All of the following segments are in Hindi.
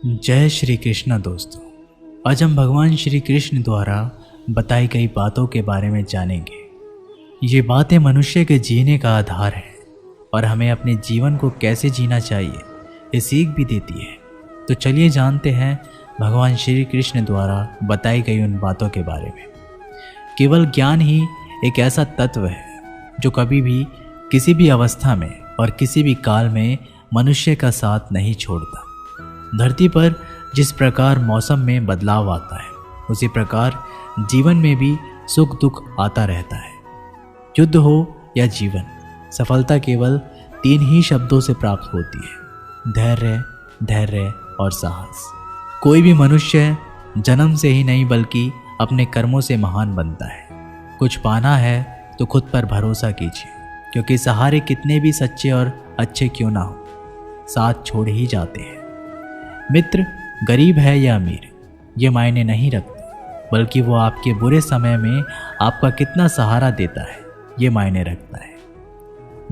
जय श्री कृष्ण दोस्तों। आज हम भगवान श्री कृष्ण द्वारा बताई गई बातों के बारे में जानेंगे। ये बातें मनुष्य के जीने का आधार है और हमें अपने जीवन को कैसे जीना चाहिए ये सीख भी देती है। तो चलिए जानते हैं भगवान श्री कृष्ण द्वारा बताई गई उन बातों के बारे में। केवल ज्ञान ही एक ऐसा तत्व है जो कभी भी किसी भी अवस्था में और किसी भी काल में मनुष्य का साथ नहीं छोड़ता। धरती पर जिस प्रकार मौसम में बदलाव आता है उसी प्रकार जीवन में भी सुख दुख आता रहता है। युद्ध हो या जीवन, सफलता केवल 3 ही शब्दों से प्राप्त होती है: धैर्य, धैर्य और साहस। कोई भी मनुष्य जन्म से ही नहीं बल्कि अपने कर्मों से महान बनता है। कुछ पाना है तो खुद पर भरोसा कीजिए, क्योंकि सहारे कितने भी सच्चे और अच्छे क्यों ना हो, साथ छोड़ ही जाते हैं। मित्र गरीब है या अमीर ये मायने नहीं रखता, बल्कि वो आपके बुरे समय में आपका कितना सहारा देता है ये मायने रखता है।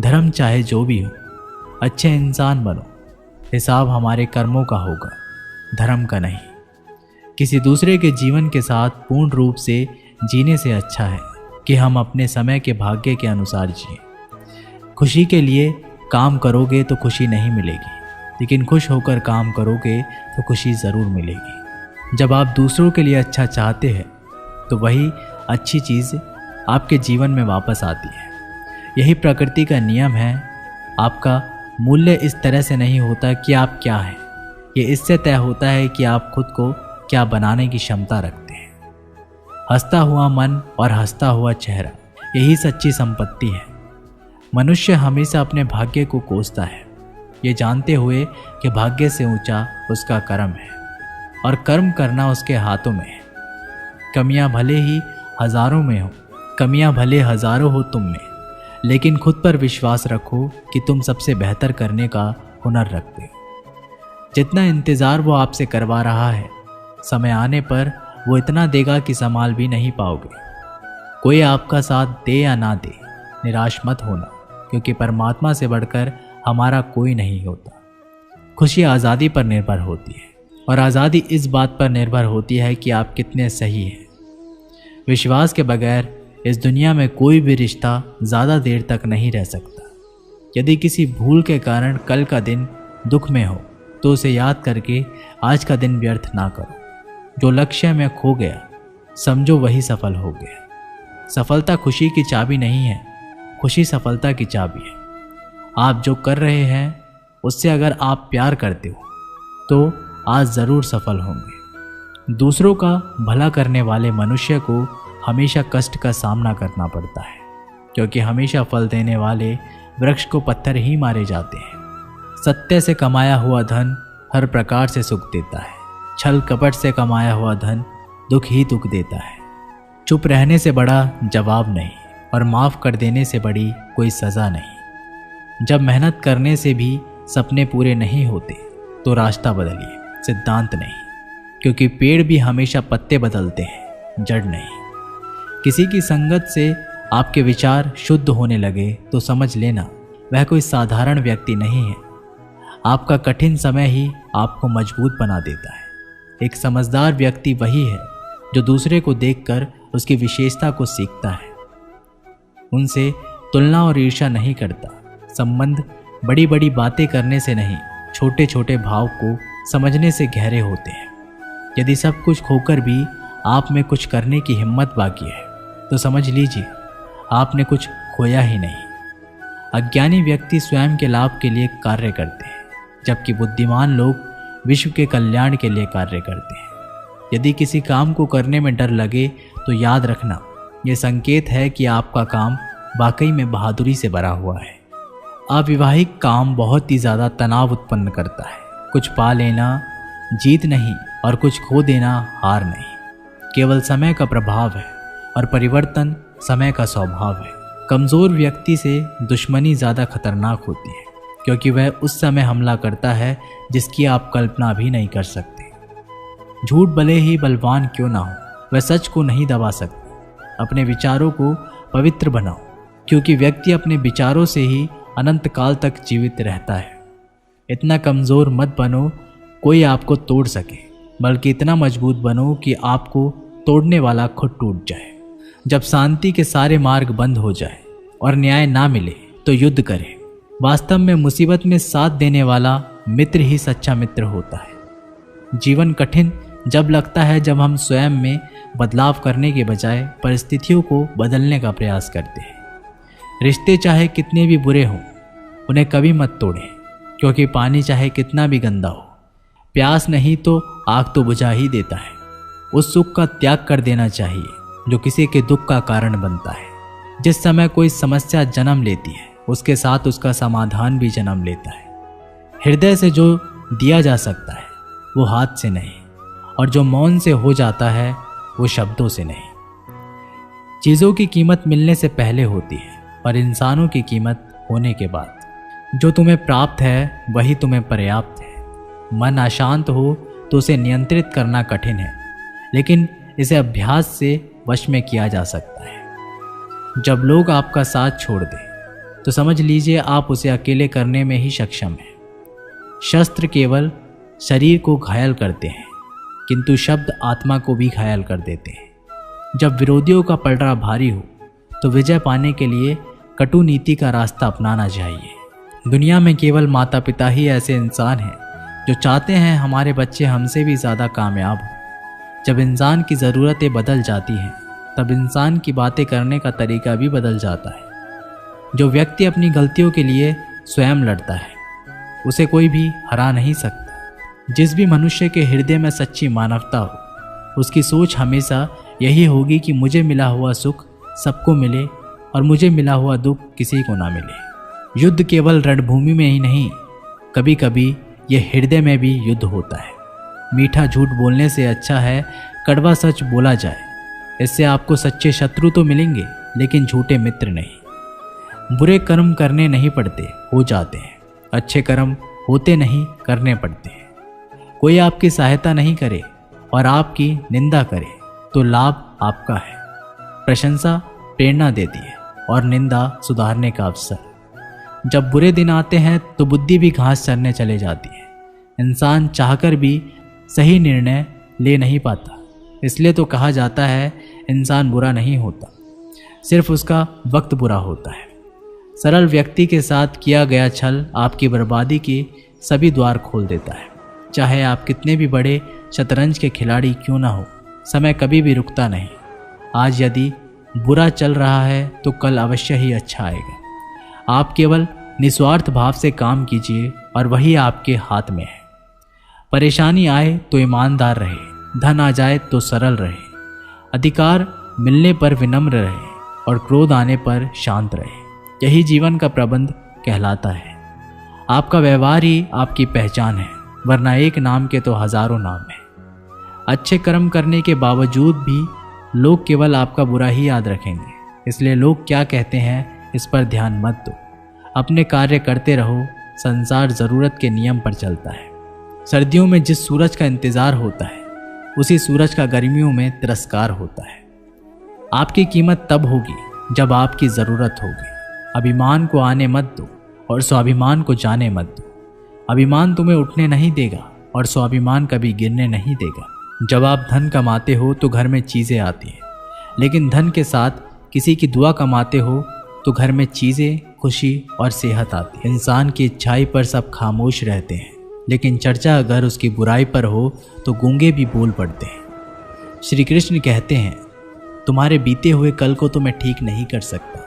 धर्म चाहे जो भी हो, अच्छे इंसान बनो। हिसाब हमारे कर्मों का होगा, धर्म का नहीं। किसी दूसरे के जीवन के साथ पूर्ण रूप से जीने से अच्छा है कि हम अपने समय के भाग्य के अनुसार जिए। खुशी के लिए काम करोगे तो खुशी नहीं मिलेगी, लेकिन खुश होकर काम करोगे तो खुशी ज़रूर मिलेगी। जब आप दूसरों के लिए अच्छा चाहते हैं तो वही अच्छी चीज़ आपके जीवन में वापस आती है। यही प्रकृति का नियम है। आपका मूल्य इस तरह से नहीं होता कि आप क्या हैं, ये इससे तय होता है कि आप खुद को क्या बनाने की क्षमता रखते हैं। हंसता हुआ मन और हंसता हुआ चेहरा, यही सच्ची संपत्ति है। मनुष्य हमेशा अपने भाग्य को कोसता है, ये जानते हुए कि भाग्य से ऊंचा उसका कर्म है और कर्म करना उसके हाथों में है। कमियां भले ही हजारों हो तुम में, लेकिन खुद पर विश्वास रखो कि तुम सबसे बेहतर करने का हुनर रखते हो। जितना इंतज़ार वो आपसे करवा रहा है, समय आने पर वो इतना देगा कि संभाल भी नहीं पाओगे। कोई आपका साथ दे या ना दे, निराश मत होना, क्योंकि परमात्मा से बढ़कर हमारा कोई नहीं होता। खुशी आज़ादी पर निर्भर होती है और आज़ादी इस बात पर निर्भर होती है कि आप कितने सही हैं। विश्वास के बगैर इस दुनिया में कोई भी रिश्ता ज़्यादा देर तक नहीं रह सकता। यदि किसी भूल के कारण कल का दिन दुख में हो तो उसे याद करके आज का दिन व्यर्थ ना करो। जो लक्ष्य में खो गया समझो वही सफल हो गया। सफलता खुशी की चाबी नहीं है, खुशी सफलता की चाबी है। आप जो कर रहे हैं उससे अगर आप प्यार करते हो तो आज ज़रूर सफल होंगे। दूसरों का भला करने वाले मनुष्य को हमेशा कष्ट का सामना करना पड़ता है, क्योंकि हमेशा फल देने वाले वृक्ष को पत्थर ही मारे जाते हैं। सत्य से कमाया हुआ धन हर प्रकार से सुख देता है, छल कपट से कमाया हुआ धन दुख ही दुख देता है। चुप रहने से बड़ा जवाब नहीं और माफ़ कर देने से बड़ी कोई सज़ा नहीं। जब मेहनत करने से भी सपने पूरे नहीं होते तो रास्ता बदलिए, सिद्धांत नहीं, क्योंकि पेड़ भी हमेशा पत्ते बदलते हैं, जड़ नहीं। किसी की संगत से आपके विचार शुद्ध होने लगे तो समझ लेना वह कोई साधारण व्यक्ति नहीं है। आपका कठिन समय ही आपको मजबूत बना देता है। एक समझदार व्यक्ति वही है जो दूसरे को देखकर उसकी विशेषता को सीखता है, उनसे तुलना और ईर्ष्या नहीं करता। संबंध बड़ी बड़ी बातें करने से नहीं, छोटे छोटे भाव को समझने से गहरे होते हैं। यदि सब कुछ खोकर भी आप में कुछ करने की हिम्मत बाकी है तो समझ लीजिए आपने कुछ खोया ही नहीं। अज्ञानी व्यक्ति स्वयं के लाभ के लिए कार्य करते हैं, जबकि बुद्धिमान लोग विश्व के कल्याण के लिए कार्य करते हैं। यदि किसी काम को करने में डर लगे तो याद रखना, यह संकेत है कि आपका काम वाकई में बहादुरी से भरा हुआ है। अविवाहिक काम बहुत ही ज़्यादा तनाव उत्पन्न करता है। कुछ पा लेना जीत नहीं और कुछ खो देना हार नहीं, केवल समय का प्रभाव है और परिवर्तन समय का स्वभाव है। कमज़ोर व्यक्ति से दुश्मनी ज़्यादा खतरनाक होती है, क्योंकि वह उस समय हमला करता है जिसकी आप कल्पना भी नहीं कर सकते। झूठ भले ही बलवान क्यों ना हो, वह सच को नहीं दबा सकती। अपने विचारों को पवित्र बनाओ, क्योंकि व्यक्ति अपने विचारों से ही अनंत काल तक जीवित रहता है। इतना कमज़ोर मत बनो कोई आपको तोड़ सके, बल्कि इतना मजबूत बनो कि आपको तोड़ने वाला खुद टूट जाए। जब शांति के सारे मार्ग बंद हो जाए और न्याय ना मिले तो युद्ध करें। वास्तव में मुसीबत में साथ देने वाला मित्र ही सच्चा मित्र होता है। जीवन कठिन जब लगता है जब हम स्वयं में बदलाव करने के बजाय परिस्थितियों को बदलने का प्रयास करते हैं। रिश्ते चाहे कितने भी बुरे हों, उन्हें कभी मत तोड़ें, क्योंकि पानी चाहे कितना भी गंदा हो, प्यास नहीं तो आग तो बुझा ही देता है। उस सुख का त्याग कर देना चाहिए जो किसी के दुख का कारण बनता है। जिस समय कोई समस्या जन्म लेती है, उसके साथ उसका समाधान भी जन्म लेता है। हृदय से जो दिया जा सकता है वो हाथ से नहीं, और जो मौन से हो जाता है वो शब्दों से नहीं। चीज़ों की कीमत मिलने से पहले होती है और इंसानों की कीमत होने के बाद। जो तुम्हें प्राप्त है वही तुम्हें पर्याप्त है। मन अशांत हो तो उसे नियंत्रित करना कठिन है, लेकिन इसे अभ्यास से वश में किया जा सकता है। जब लोग आपका साथ छोड़ दें तो समझ लीजिए आप उसे अकेले करने में ही सक्षम हैं। शस्त्र केवल शरीर को घायल करते हैं, किंतु शब्द आत्मा को भी घायल कर देते हैं। जब विरोधियों का पलड़ा भारी हो तो विजय पाने के लिए कटु नीति का रास्ता अपनाना चाहिए। दुनिया में केवल माता पिता ही ऐसे इंसान हैं जो चाहते हैं हमारे बच्चे हमसे भी ज़्यादा कामयाब हों। जब इंसान की ज़रूरतें बदल जाती हैं तब इंसान की बातें करने का तरीका भी बदल जाता है। जो व्यक्ति अपनी गलतियों के लिए स्वयं लड़ता है उसे कोई भी हरा नहीं सकता। जिस भी मनुष्य के हृदय में सच्ची मानवता हो, उसकी सोच हमेशा यही होगी कि मुझे मिला हुआ सुख सबको मिले और मुझे मिला हुआ दुख किसी को ना मिले। युद्ध केवल रणभूमि में ही नहीं, कभी कभी यह हृदय में भी युद्ध होता है। मीठा झूठ बोलने से अच्छा है कड़वा सच बोला जाए। इससे आपको सच्चे शत्रु तो मिलेंगे, लेकिन झूठे मित्र नहीं। बुरे कर्म करने नहीं पड़ते, हो जाते हैं। अच्छे कर्म होते नहीं, करने पड़ते हैं। कोई आपकी सहायता नहीं करे और आपकी निंदा करे तो लाभ आपका है। प्रशंसा प्रेरणा देती है और निंदा सुधारने का अवसर। जब बुरे दिन आते हैं तो बुद्धि भी घास चरने चले जाती है। इंसान चाहकर भी सही निर्णय ले नहीं पाता। इसलिए तो कहा जाता है इंसान बुरा नहीं होता, सिर्फ उसका वक्त बुरा होता है। सरल व्यक्ति के साथ किया गया छल आपकी बर्बादी के सभी द्वार खोल देता है। चाहे आप कितने भी बड़े शतरंज के खिलाड़ी क्यों ना हो, समय कभी भी रुकता नहीं। आज यदि बुरा चल रहा है तो कल अवश्य ही अच्छा आएगा। आप केवल निस्वार्थ भाव से काम कीजिए और वही आपके हाथ में है। परेशानी आए तो ईमानदार रहे, धन आ जाए तो सरल रहे, अधिकार मिलने पर विनम्र रहे और क्रोध आने पर शांत रहे। यही जीवन का प्रबंध कहलाता है। आपका व्यवहार ही आपकी पहचान है, वरना एक नाम के तो हजारों नाम हैं। अच्छे कर्म करने के बावजूद भी लोग केवल आपका बुरा ही याद रखेंगे। इसलिए लोग क्या कहते हैं इस पर ध्यान मत दो। अपने कार्य करते रहो। संसार ज़रूरत के नियम पर चलता है। सर्दियों में जिस सूरज का इंतज़ार होता है उसी सूरज का गर्मियों में तिरस्कार होता है। आपकी कीमत तब होगी जब आपकी ज़रूरत होगी। अभिमान को आने मत दो और स्वाभिमान को जाने मत दो। अभिमान तुम्हें उठने नहीं देगा और स्वाभिमान कभी गिरने नहीं देगा। जब आप धन कमाते हो तो घर में चीज़ें आती हैं, लेकिन धन के साथ किसी की दुआ कमाते हो तो घर में चीज़ें, खुशी और सेहत आती है। इंसान की इच्छाई पर सब खामोश रहते हैं, लेकिन चर्चा अगर उसकी बुराई पर हो तो गूंगे भी बोल पड़ते हैं। श्री कृष्ण कहते हैं, तुम्हारे बीते हुए कल को तो मैं ठीक नहीं कर सकता,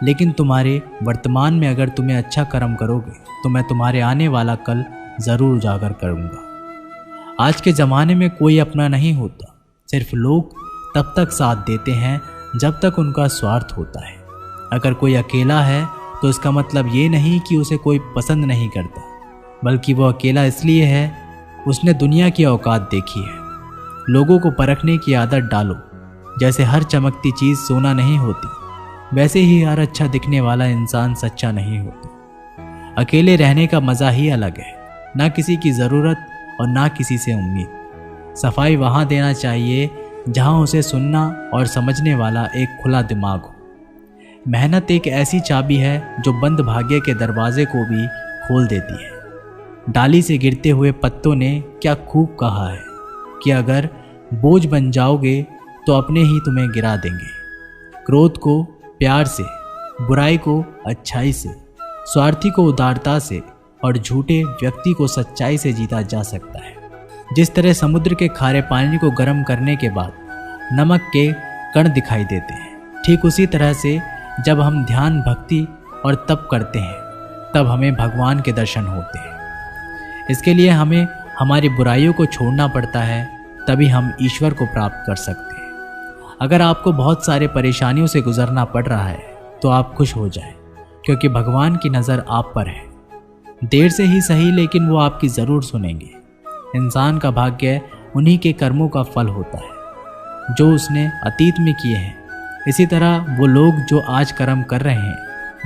लेकिन तुम्हारे वर्तमान में अगर तुम्हें अच्छा कर्म करोगे तो मैं तुम्हारे आने वाला कल ज़रूर उजागर करूँगा। आज के ज़माने में कोई अपना नहीं होता, सिर्फ लोग तब तक साथ देते हैं जब तक उनका स्वार्थ होता है। अगर कोई अकेला है तो इसका मतलब ये नहीं कि उसे कोई पसंद नहीं करता, बल्कि वो अकेला इसलिए है उसने दुनिया की औकात देखी है। लोगों को परखने की आदत डालो। जैसे हर चमकती चीज़ सोना नहीं होती, वैसे ही हर अच्छा दिखने वाला इंसान सच्चा नहीं होता। अकेले रहने का मज़ा ही अलग है, ना किसी की ज़रूरत और ना किसी से उम्मीद। सफाई वहाँ देना चाहिए जहाँ उसे सुनना और समझने वाला एक खुला दिमाग हो। मेहनत एक ऐसी चाबी है जो बंद भाग्य के दरवाजे को भी खोल देती है। डाली से गिरते हुए पत्तों ने क्या खूब कहा है कि अगर बोझ बन जाओगे तो अपने ही तुम्हें गिरा देंगे। क्रोध को प्यार से, बुराई को अच्छाई से, स्वार्थी को उदारता से और झूठे व्यक्ति को सच्चाई से जीता जा सकता है। जिस तरह समुद्र के खारे पानी को गर्म करने के बाद नमक के कण दिखाई देते हैं, ठीक उसी तरह से जब हम ध्यान, भक्ति और तप करते हैं तब हमें भगवान के दर्शन होते हैं। इसके लिए हमें हमारी बुराइयों को छोड़ना पड़ता है, तभी हम ईश्वर को प्राप्त कर सकते हैं। अगर आपको बहुत सारे परेशानियों से गुजरना पड़ रहा है तो आप खुश हो जाएं, क्योंकि भगवान की नज़र आप पर है। देर से ही सही, लेकिन वो आपकी ज़रूर सुनेंगे। इंसान का भाग्य उन्हीं के कर्मों का फल होता है जो उसने अतीत में किए हैं। इसी तरह वो लोग जो आज कर्म कर रहे हैं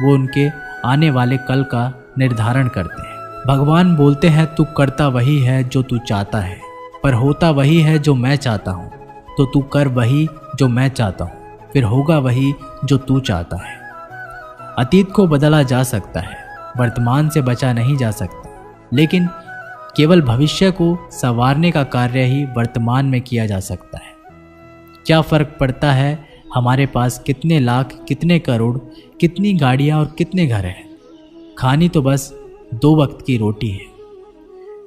वो उनके आने वाले कल का निर्धारण करते हैं। भगवान बोलते हैं, तू करता वही है जो तू चाहता है, पर होता वही है जो मैं चाहता हूँ। तो तू कर वही जो मैं चाहता हूँ, फिर होगा वही जो तू चाहता है। अतीत को बदला जा सकता है, वर्तमान से बचा नहीं जा सकता, लेकिन केवल भविष्य को संवारने का कार्य ही वर्तमान में किया जा सकता है। क्या फ़र्क पड़ता है हमारे पास कितने लाख, कितने करोड़, कितनी गाड़ियाँ और कितने घर हैं? खानी तो बस 2 वक्त की रोटी है,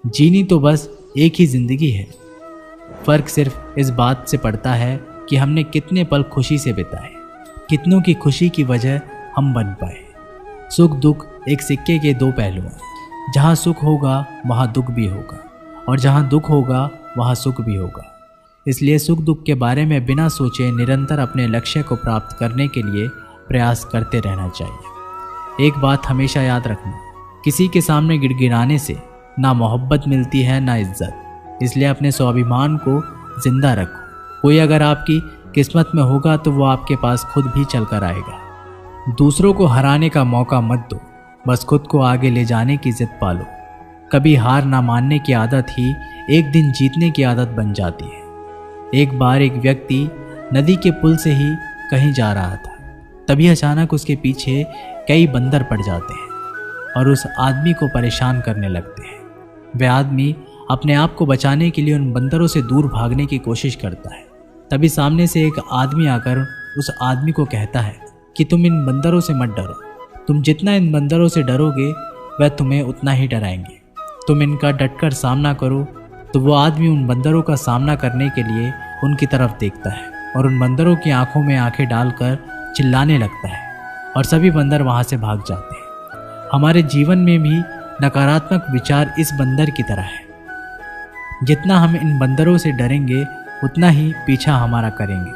जीनी तो बस एक ही ज़िंदगी है। फ़र्क सिर्फ इस बात से पड़ता है कि हमने कितने पल खुशी से बिताए, कितनों की खुशी की वजह हम बन पाए। सुख दुख एक सिक्के के 2 पहलू हैं। जहाँ सुख होगा वहाँ दुख भी होगा, और जहाँ दुख होगा वहाँ सुख भी होगा। इसलिए सुख दुख के बारे में बिना सोचे निरंतर अपने लक्ष्य को प्राप्त करने के लिए प्रयास करते रहना चाहिए। एक बात हमेशा याद रखना, किसी के सामने गिड़गिड़ाने से ना मोहब्बत मिलती है ना इज्जत। इसलिए अपने स्वाभिमान को जिंदा रखो। कोई अगर आपकी किस्मत में होगा तो वो आपके पास खुद भी चल कर आएगा। दूसरों को हराने का मौका मत दो, बस खुद को आगे ले जाने की जिद पालो। कभी हार ना मानने की आदत ही एक दिन जीतने की आदत बन जाती है। एक बार एक व्यक्ति नदी के पुल से ही कहीं जा रहा था, तभी अचानक उसके पीछे कई बंदर पड़ जाते हैं और उस आदमी को परेशान करने लगते हैं। वह आदमी अपने आप को बचाने के लिए उन बंदरों से दूर भागने की कोशिश करता है। तभी सामने से एक आदमी आकर उस आदमी को कहता है कि तुम इन बंदरों से मत डरो, तुम जितना इन बंदरों से डरोगे वह तुम्हें उतना ही डराएंगे। तुम इनका डटकर सामना करो। तो वो आदमी उन बंदरों का सामना करने के लिए उनकी तरफ देखता है और उन बंदरों की आंखों में आंखें डालकर चिल्लाने लगता है और सभी बंदर वहाँ से भाग जाते हैं। हमारे जीवन में भी नकारात्मक विचार इस बंदर की तरह है। जितना हम इन बंदरों से डरेंगे उतना ही पीछा हमारा करेंगे,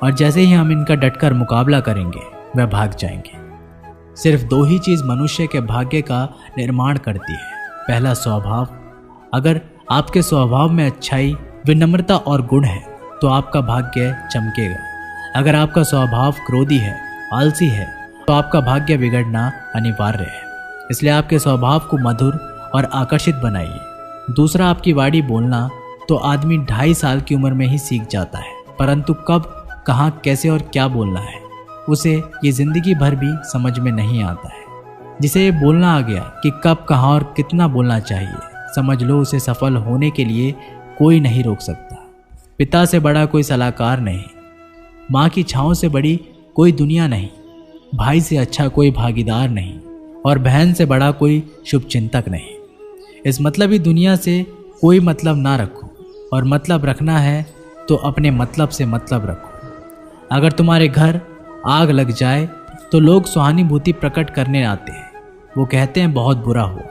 और जैसे ही हम इनका डटकर मुकाबला करेंगे वह भाग जाएंगे। सिर्फ 2 ही चीज़ मनुष्य के भाग्य का निर्माण करती है। पहला, स्वभाव। अगर आपके स्वभाव में अच्छाई, विनम्रता और गुण है तो आपका भाग्य चमकेगा। अगर आपका स्वभाव क्रोधी है, आलसी है, तो आपका भाग्य बिगड़ना अनिवार्य है। इसलिए आपके स्वभाव को मधुर और आकर्षित बनाइए। दूसरा, आपकी वाणी बोलना तो आदमी 2.5 साल की उम्र में ही सीख जाता है, परंतु कब, कहाँ, कैसे और क्या बोलना है उसे ये जिंदगी भर भी समझ में नहीं आता है। जिसे ये बोलना आ गया कि कब, कहाँ और कितना बोलना चाहिए, समझ लो उसे सफल होने के लिए कोई नहीं रोक सकता। पिता से बड़ा कोई सलाहकार नहीं, माँ की छाँव से बड़ी कोई दुनिया नहीं, भाई से अच्छा कोई भागीदार नहीं, और बहन से बड़ा कोई शुभचिंतक नहीं। इस मतलबी दुनिया से कोई मतलब ना रखो, और मतलब रखना है तो अपने मतलब से मतलब रखो। अगर तुम्हारे घर आग लग जाए तो लोग सहानुभूति प्रकट करने आते हैं, वो कहते हैं बहुत बुरा हुआ।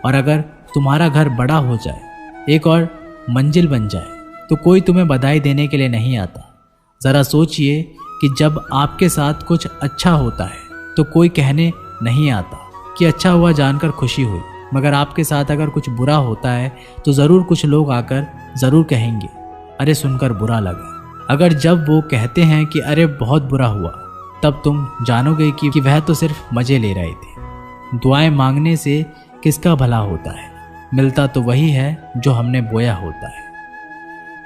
और अगर तुम्हारा घर बड़ा हो जाए, एक और मंजिल बन जाए, तो कोई तुम्हें बधाई देने के लिए नहीं आता। ज़रा सोचिए कि जब आपके साथ कुछ अच्छा होता है तो कोई कहने नहीं आता कि अच्छा हुआ जानकर खुशी हुई, मगर आपके साथ अगर कुछ बुरा होता है तो ज़रूर कुछ लोग आकर ज़रूर कहेंगे अरे सुनकर बुरा लगा। अगर जब वो कहते हैं कि अरे बहुत बुरा हुआ, तब तुम जानोगे कि वह तो सिर्फ मज़े ले रहे थे। दुआएं मांगने से किसका भला होता है, मिलता तो वही है जो हमने बोया होता है।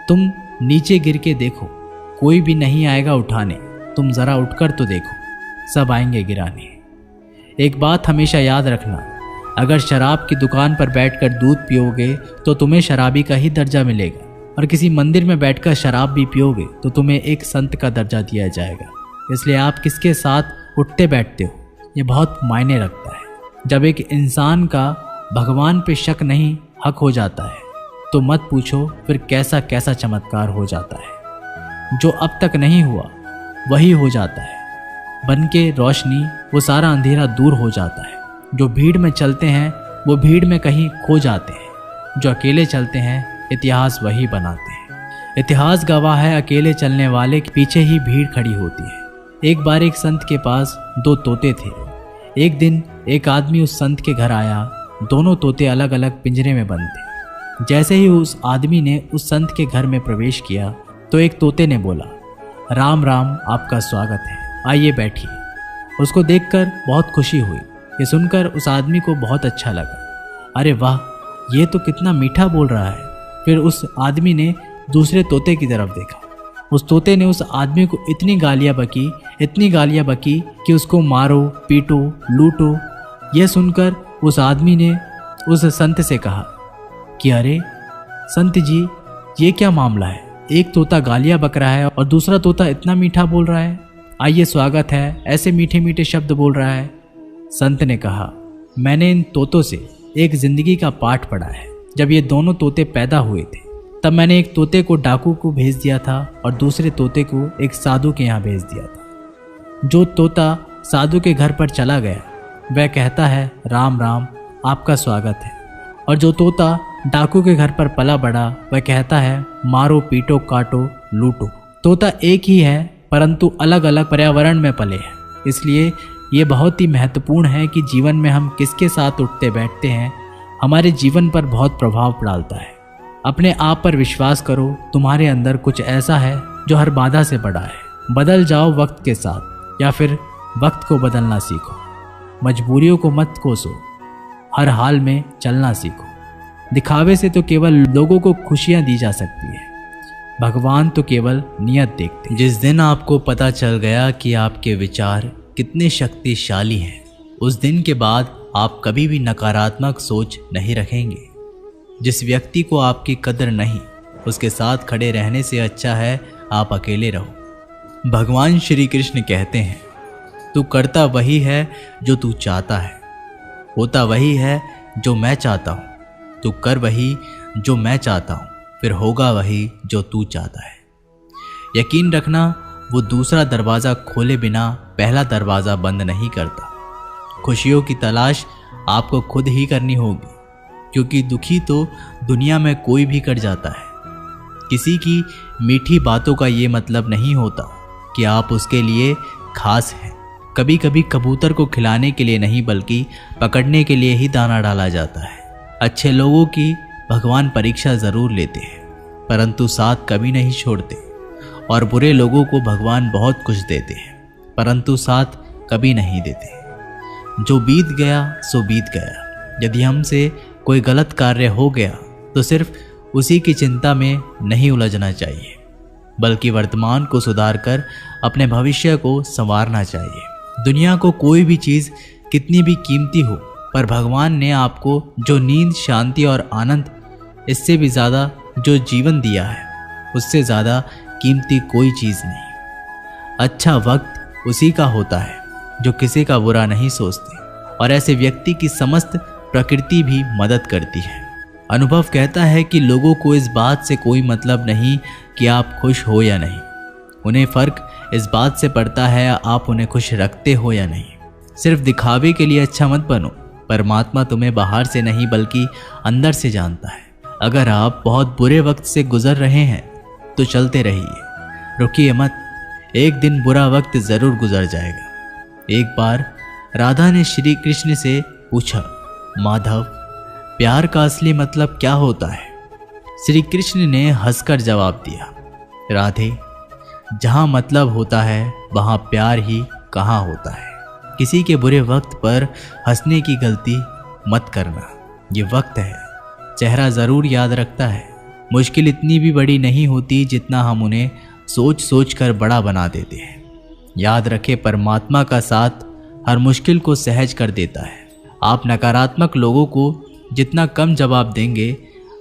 तुम नीचे गिर के देखो, कोई भी नहीं आएगा उठाने। तुम ज़रा उठकर तो देखो, सब आएंगे गिराने। एक बात हमेशा याद रखना, अगर शराब की दुकान पर बैठकर दूध पियोगे तो तुम्हें शराबी का ही दर्जा मिलेगा, और किसी मंदिर में बैठकर शराब भी पियोगे तो तुम्हें एक संत का दर्जा दिया जाएगा। इसलिए आप किसके साथ उठते बैठते हो ये बहुत मायने रखता है। जब एक इंसान का भगवान पे शक नहीं हक हो जाता है तो मत पूछो फिर कैसा कैसा चमत्कार हो जाता है। जो अब तक नहीं हुआ वही हो जाता है। बन के रोशनी वो सारा अंधेरा दूर हो जाता है। जो भीड़ में चलते हैं वो भीड़ में कहीं खो जाते हैं। जो अकेले चलते हैं इतिहास वही बनाते हैं। इतिहास गवाह है अकेले चलने वाले के पीछे ही भीड़ खड़ी होती है। एक बार एक संत के पास 2 तोते थे। एक दिन एक आदमी उस संत के घर आया। दोनों तोते अलग अलग पिंजरे में बंद थे। जैसे ही उस आदमी ने उस संत के घर में प्रवेश किया तो एक तोते ने बोला, राम राम, आपका स्वागत है, आइए बैठिए। उसको देखकर बहुत खुशी हुई। ये सुनकर उस आदमी को बहुत अच्छा लगा। अरे वाह, ये तो कितना मीठा बोल रहा है। फिर उस आदमी ने दूसरे तोते की तरफ देखा। उस तोते ने उस आदमी को इतनी गालियाँ बकी कि उसको मारो, पीटो, लूटो। यह सुनकर उस आदमी ने उस संत से कहा कि अरे संत जी, ये क्या मामला है? एक तोता गालियाँ बक रहा है और दूसरा तोता इतना मीठा बोल रहा है। आइए स्वागत है, ऐसे मीठे मीठे शब्द बोल रहा है। संत ने कहा, मैंने इन तोतों से एक जिंदगी का पाठ पढ़ा है। जब ये दोनों तोते पैदा हुए थे तब मैंने एक तोते को डाकू को भेज दिया था और दूसरे तोते को एक साधु के यहाँ भेज दिया था। जो तोता साधु के घर पर चला गया वह कहता है, राम राम, आपका स्वागत है। और जो तोता डाकू के घर पर पला बड़ा वह कहता है, मारो, पीटो, काटो, लूटो। तोता एक ही है परंतु अलग अलग पर्यावरण में पले हैं। इसलिए ये बहुत ही महत्वपूर्ण है कि जीवन में हम किसके साथ उठते बैठते हैं हमारे जीवन पर बहुत प्रभाव डालता है। अपने आप पर विश्वास करो। तुम्हारे अंदर कुछ ऐसा है जो हर बाधा से बड़ा है। बदल जाओ वक्त के साथ, या फिर वक्त को बदलना सीखो। मजबूरियों को मत कोसो, हर हाल में चलना सीखो। दिखावे से तो केवल लोगों को खुशियां दी जा सकती है, भगवान तो केवल नियत देखते। जिस दिन आपको पता चल गया कि आपके विचार कितने शक्तिशाली हैं, उस दिन के बाद आप कभी भी नकारात्मक सोच नहीं रखेंगे। जिस व्यक्ति को आपकी कदर नहीं, उसके साथ खड़े रहने से अच्छा है आप अकेले रहो। भगवान श्री कृष्ण कहते हैं, तू करता वही है जो तू चाहता है, होता वही है जो मैं चाहता हूँ। तू कर वही जो मैं चाहता हूँ, फिर होगा वही जो तू चाहता है। यकीन रखना, वो दूसरा दरवाज़ा खोले बिना पहला दरवाज़ा बंद नहीं करता। खुशियों की तलाश आपको खुद ही करनी होगी, क्योंकि दुखी तो दुनिया में कोई भी कर जाता है। किसी की मीठी बातों का ये मतलब नहीं होता कि आप उसके लिए खास हैं। कभी कभी कबूतर को खिलाने के लिए नहीं बल्कि पकड़ने के लिए ही दाना डाला जाता है। अच्छे लोगों की भगवान परीक्षा ज़रूर लेते हैं परंतु साथ कभी नहीं छोड़ते, और बुरे लोगों को भगवान बहुत कुछ देते हैं परंतु साथ कभी नहीं देते। जो बीत गया सो बीत गया। यदि हमसे कोई गलत कार्य हो गया तो सिर्फ उसी की चिंता में नहीं उलझना चाहिए, बल्कि वर्तमान को सुधार कर अपने भविष्य को संवारना चाहिए। दुनिया को कोई भी चीज़ कितनी भी कीमती हो, पर भगवान ने आपको जो नींद, शांति और आनंद, इससे भी ज़्यादा जो जीवन दिया है, उससे ज़्यादा कीमती कोई चीज़ नहीं। अच्छा वक्त उसी का होता है जो किसी का बुरा नहीं सोचते, और ऐसे व्यक्ति की समस्त प्रकृति भी मदद करती है। अनुभव कहता है कि लोगों को इस बात से कोई मतलब नहीं कि आप खुश हो या नहीं। उन्हें फ़र्क इस बात से पड़ता है आप उन्हें खुश रखते हो या नहीं। सिर्फ दिखावे के लिए अच्छा मत बनो। परमात्मा तुम्हें बाहर से नहीं बल्कि अंदर से जानता है। अगर आप बहुत बुरे वक्त से गुजर रहे हैं तो चलते रहिए, रुकिए मत। एक दिन बुरा वक्त ज़रूर गुजर जाएगा। एक बार राधा ने श्री कृष्ण से पूछा, माधव, प्यार का असली मतलब क्या होता है? श्री कृष्ण ने हंसकर जवाब दिया, राधे, जहाँ मतलब होता है वहाँ प्यार ही कहाँ होता है। किसी के बुरे वक्त पर हंसने की गलती मत करना। ये वक्त है, चेहरा ज़रूर याद रखता है। मुश्किल इतनी भी बड़ी नहीं होती जितना हम उन्हें सोच सोच कर बड़ा बना देते हैं। याद रखें, परमात्मा का साथ हर मुश्किल को सहज कर देता है। आप नकारात्मक लोगों को जितना कम जवाब देंगे,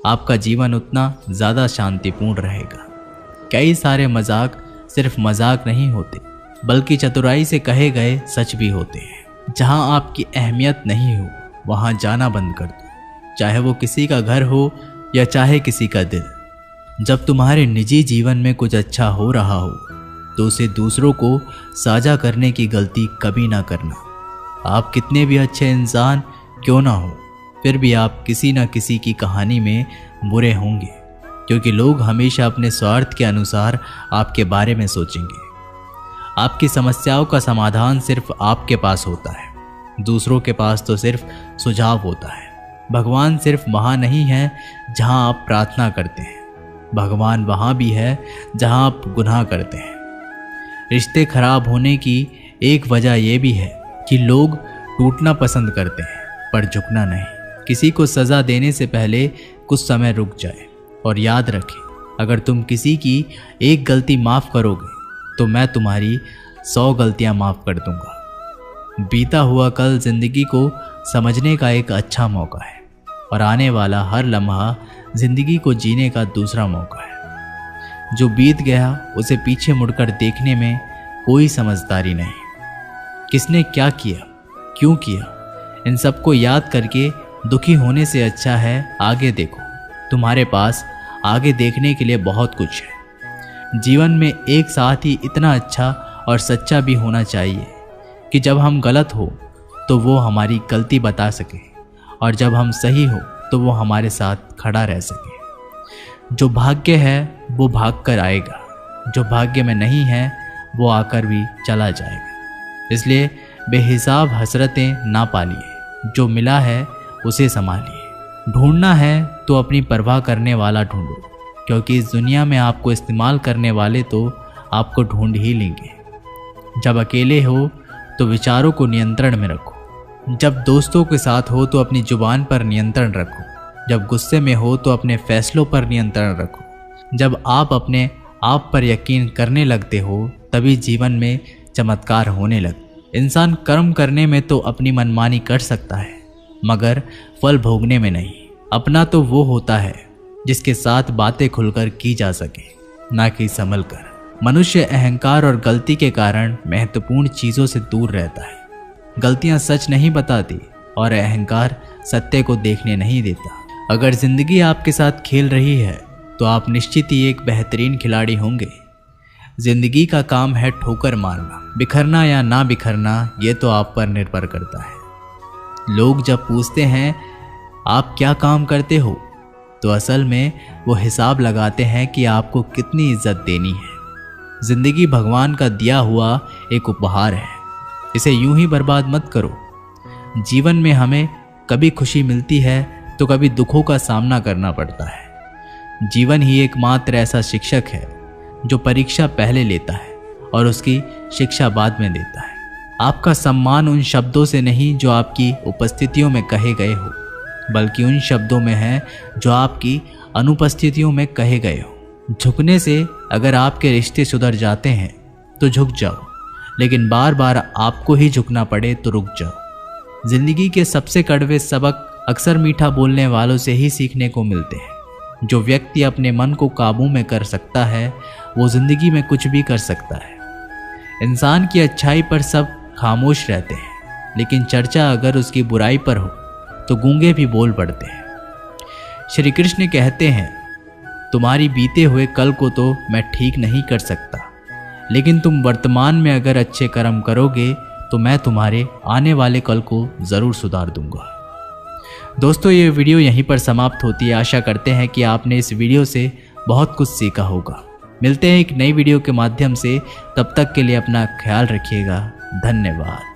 आपका जीवन उतना ज़्यादा शांतिपूर्ण रहेगा। कई सारे मजाक सिर्फ मजाक नहीं होते, बल्कि चतुराई से कहे गए सच भी होते हैं। जहां आपकी अहमियत नहीं हो, वहां जाना बंद कर दो, चाहे वो किसी का घर हो या चाहे किसी का दिल। जब तुम्हारे निजी जीवन में कुछ अच्छा हो रहा हो, तो उसे दूसरों को साझा करने की गलती कभी ना करना। आप कितने भी अच्छे इंसान क्यों ना हो, फिर भी आप किसी न किसी की कहानी में बुरे होंगे, क्योंकि लोग हमेशा अपने स्वार्थ के अनुसार आपके बारे में सोचेंगे। आपकी समस्याओं का समाधान सिर्फ आपके पास होता है, दूसरों के पास तो सिर्फ सुझाव होता है। भगवान सिर्फ वहाँ नहीं है जहाँ आप प्रार्थना करते हैं, भगवान वहाँ भी है जहाँ आप गुनाह करते हैं। रिश्ते खराब होने की एक वजह यह भी है कि लोग टूटना पसंद करते हैं, पर झुकना नहीं। किसी को सज़ा देने से पहले कुछ समय रुक जाए और याद रखें, अगर तुम किसी की एक गलती माफ़ करोगे तो मैं तुम्हारी 100 गलतियां माफ़ कर दूंगा। बीता हुआ कल ज़िंदगी को समझने का एक अच्छा मौका है, और आने वाला हर लम्हा ज़िंदगी को जीने का दूसरा मौका है। जो बीत गया उसे पीछे मुड़कर देखने में कोई समझदारी नहीं। किसने क्या किया, क्यों किया, इन सबको याद करके दुखी होने से अच्छा है आगे देखो। तुम्हारे पास आगे देखने के लिए बहुत कुछ है। जीवन में एक साथ ही इतना अच्छा और सच्चा भी होना चाहिए कि जब हम गलत हो तो वो हमारी गलती बता सके, और जब हम सही हो तो वो हमारे साथ खड़ा रह सके। जो भाग्य है वो भाग कर आएगा, जो भाग्य में नहीं है वो आकर भी चला जाएगा। इसलिए बेहिसाब हसरतें ना पालिए, जो मिला है उसे संभालिए। ढूंढना है तो अपनी परवाह करने वाला ढूंढो, क्योंकि इस दुनिया में आपको इस्तेमाल करने वाले तो आपको ढूंढ ही लेंगे। जब अकेले हो तो विचारों को नियंत्रण में रखो, जब दोस्तों के साथ हो तो अपनी जुबान पर नियंत्रण रखो, जब गुस्से में हो तो अपने फैसलों पर नियंत्रण रखो। जब आप अपने आप पर यकीन करने लगते हो तभी जीवन में चमत्कार होने लगते। इंसान कर्म करने में तो अपनी मनमानी कर सकता है, मगर फल भोगने में नहीं। अपना तो वो होता है जिसके साथ बातें खुलकर की जा सके, ना कि संभल कर। मनुष्य अहंकार और गलती के कारण महत्वपूर्ण चीज़ों से दूर रहता है। गलतियां सच नहीं बताती और अहंकार सत्य को देखने नहीं देता। अगर जिंदगी आपके साथ खेल रही है तो आप निश्चित ही एक बेहतरीन खिलाड़ी होंगे। जिंदगी का काम है ठोकर मारना, बिखरना या ना बिखरना ये तो आप पर निर्भर करता है। लोग जब पूछते हैं आप क्या काम करते हो, तो असल में वो हिसाब लगाते हैं कि आपको कितनी इज्जत देनी है। जिंदगी भगवान का दिया हुआ एक उपहार है, इसे यूं ही बर्बाद मत करो। जीवन में हमें कभी खुशी मिलती है तो कभी दुखों का सामना करना पड़ता है। जीवन ही एकमात्र ऐसा शिक्षक है जो परीक्षा पहले लेता है और उसकी शिक्षा बाद में देता है। आपका सम्मान उन शब्दों से नहीं जो आपकी उपस्थितियों में कहे गए हो, बल्कि उन शब्दों में है जो आपकी अनुपस्थितियों में कहे गए हो। झुकने से अगर आपके रिश्ते सुधर जाते हैं तो झुक जाओ, लेकिन बार बार आपको ही झुकना पड़े तो रुक जाओ। जिंदगी के सबसे कड़वे सबक अक्सर मीठा बोलने वालों से ही सीखने को मिलते हैं। जो व्यक्ति अपने मन को काबू में कर सकता है वो जिंदगी में कुछ भी कर सकता है। इंसान की अच्छाई पर सब खामोश रहते हैं, लेकिन चर्चा अगर उसकी बुराई पर हो तो गूंगे भी बोल पड़ते हैं। श्री कृष्ण कहते हैं तुम्हारी बीते हुए कल को तो मैं ठीक नहीं कर सकता, लेकिन तुम वर्तमान में अगर अच्छे कर्म करोगे तो मैं तुम्हारे आने वाले कल को ज़रूर सुधार दूंगा। दोस्तों, ये वीडियो यहीं पर समाप्त होती है। आशा करते हैं कि आपने इस वीडियो से बहुत कुछ सीखा होगा। मिलते हैं एक नई वीडियो के माध्यम से, तब तक के लिए अपना ख्याल रखिएगा। धन्यवाद।